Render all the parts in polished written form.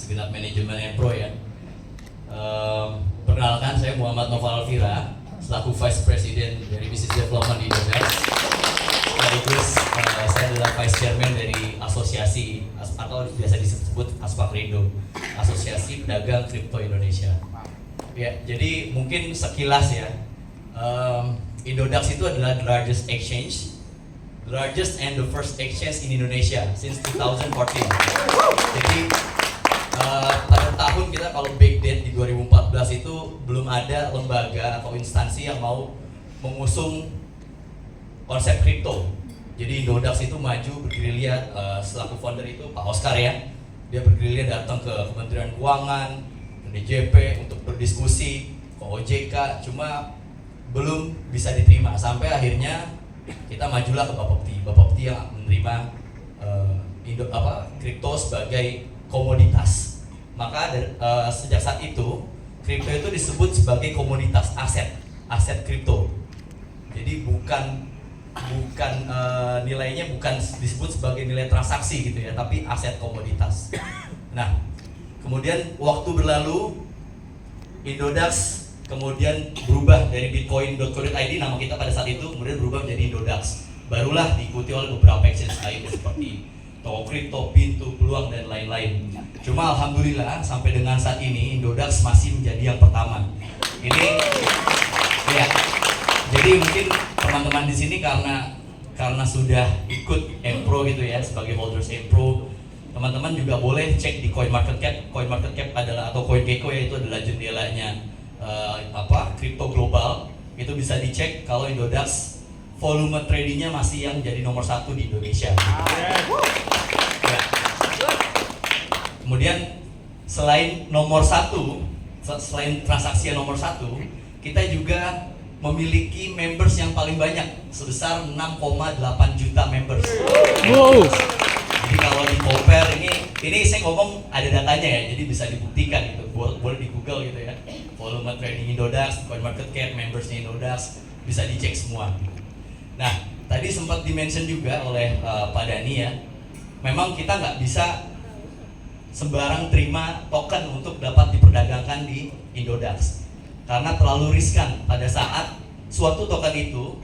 segenap manajemen Empro ya. Perkenalkan, saya Muhammad Noval Alvira, selaku Vice President dari Business Development di Indodax. Sekaligus saya adalah Vice Chairman dari asosiasi atau biasa disebut Aspakrindo, Asosiasi Pedagang Kripto Indonesia. Ya, jadi mungkin sekilas ya, Indodax itu adalah the largest exchange, the largest and the first exchange in Indonesia since 2014. Jadi pada tahun kita kalau back date di 2014 itu belum ada lembaga atau instansi yang mau mengusung konsep kripto. Jadi Indodax itu maju bergerilya, selaku founder itu Pak Oscar ya, dia bergerilya datang ke Kementerian Keuangan, ke DJP untuk berdiskusi, ke OJK, cuma belum bisa diterima sampai akhirnya kita majulah ke Bapepti. Bapepti yang menerima kripto sebagai komoditas. Maka sejak saat itu kripto itu disebut sebagai komoditas, aset kripto. Jadi bukan nilainya bukan disebut sebagai nilai transaksi gitu ya, tapi aset komoditas. Nah, kemudian waktu berlalu, Indodax kemudian berubah dari bitcoin.co.id, nama kita pada saat itu kemudian berubah menjadi Indodax. Barulah diikuti oleh beberapa exchange lainnya seperti Toko Kripto, Pintu, Peluang, dan lain-lain. Cuma alhamdulillah sampai dengan saat ini Indodax masih menjadi yang pertama. Ini ya. Jadi mungkin teman-teman di sini karena sudah ikut Empro gitu ya sebagai holders Empro, teman-teman juga boleh cek di CoinMarketCap. CoinMarketCap adalah atau CoinGecko ya, itu adalah jendelanya kripto global. Itu bisa dicek kalau Indodax volume tradingnya masih yang jadi nomor 1 di Indonesia. Ya. Kemudian selain nomor 1, selain transaksi yang nomor 1, kita juga memiliki members yang paling banyak sebesar 6,8 juta members. Wow. Jadi kalau di compare ini saya ngomong ada datanya ya, jadi bisa dibuktikan gitu, boleh di Google gitu ya. Volume trading Indodax, CoinMarketCap, membersnya Indodax bisa dicek semua. Nah, tadi sempat dimention juga oleh Pak Dani ya, memang kita nggak bisa sembarang terima token untuk dapat diperdagangkan di Indodax. Karena terlalu riskan pada saat suatu token itu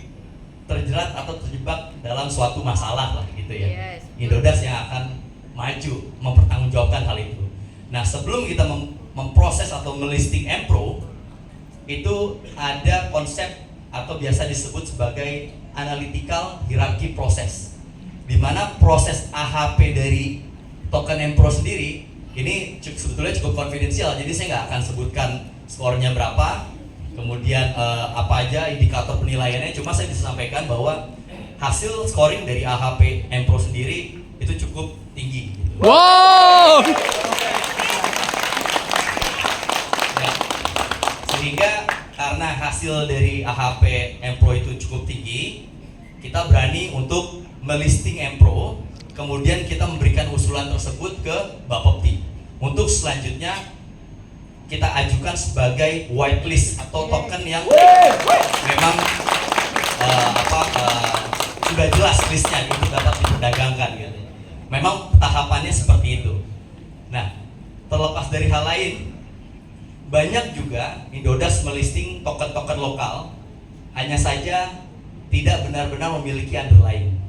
terjerat atau terjebak dalam suatu masalah lah gitu ya. Yes. Indodax yang akan maju mempertanggungjawabkan hal itu. Nah, sebelum kita memproses atau melisting Empro, itu ada konsep atau biasa disebut sebagai analytical hierarchy process, di mana proses AHP dari token Empro sendiri ini sebetulnya cukup konfidensial, jadi saya nggak akan sebutkan skornya berapa, kemudian apa aja indikator penilaiannya, cuma saya bisa sampaikan bahwa hasil scoring dari AHP Empro sendiri itu cukup tinggi. Wow. Ya. Sehingga karena hasil dari AHP Empro itu cukup tinggi, kita berani untuk melisting Empro, kemudian kita memberikan usulan tersebut ke Bapepti untuk selanjutnya kita ajukan sebagai whitelist atau token yang memang sudah jelas listnya untuk dapat diperdagangkan gitu. Memang tahapannya seperti itu. Nah, terlepas dari hal lain, banyak juga Indodax melisting token-token lokal, hanya saja tidak benar-benar memiliki underlying.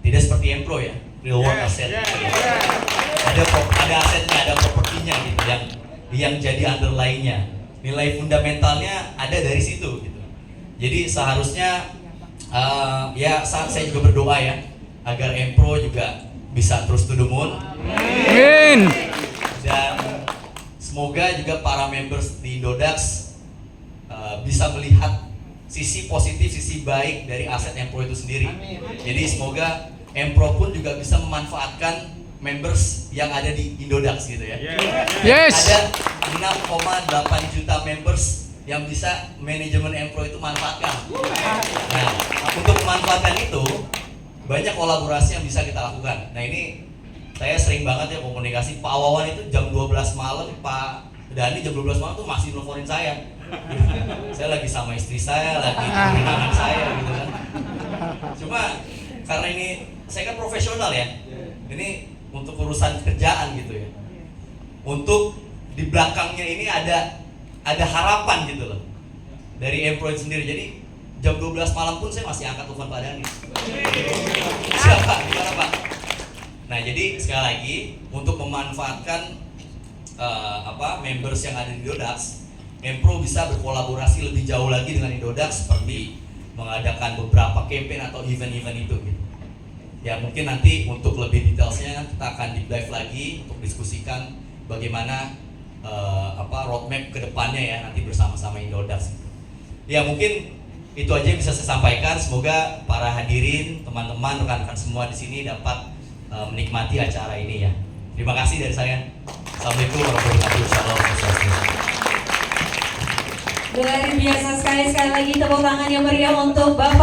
Tidak seperti Empro ya, real world asset. Ada asetnya, ada propertinya gitu yang jadi underlying-nya, nilai fundamentalnya ada dari situ gitu. Jadi seharusnya saya juga berdoa ya agar Empro juga bisa terus to the moon. Amin. Dan semoga juga para members di Indodax bisa melihat sisi positif, sisi baik dari aset Empro itu sendiri. Jadi semoga Empro pun juga bisa memanfaatkan members yang ada di Indodax gitu ya. Yes. Ada 6,8 juta members yang bisa manajemen Empro itu manfaatkan. Nah, untuk memanfaatkan itu banyak kolaborasi yang bisa kita lakukan. Nah, ini saya sering banget ya komunikasi. Pak Wawan itu jam 12 malam, Pak Dani jam 12 malam tuh masih nelfonin saya. Saya lagi sama istri saya, lagi di tangan saya gitu kan. Cuma karena ini saya kan profesional ya. Ini untuk urusan kerjaan gitu ya. untuk di belakangnya ini ada harapan gitu loh dari employee sendiri. Jadi jam 12 malam pun saya masih angkat telepon Pak Dani. Siapa? Gimana Pak? Nah jadi sekali lagi untuk memanfaatkan members yang ada di Indodax, Empro bisa berkolaborasi lebih jauh lagi dengan Indodax seperti mengadakan beberapa campaign atau event-event itu gitu. Ya mungkin nanti untuk lebih detailsnya kita akan deep dive lagi untuk diskusikan bagaimana roadmap ke depannya ya nanti bersama-sama Indodax. Ya mungkin itu aja yang bisa saya sampaikan. Semoga para hadirin, teman-teman, rekan-rekan semua di sini dapat menikmati acara ini ya. Terima kasih dari saya. Assalamualaikum warahmatullahi wabarakatuh. Luar biasa sekali lagi tepuk tangan yang meriah untuk Bapak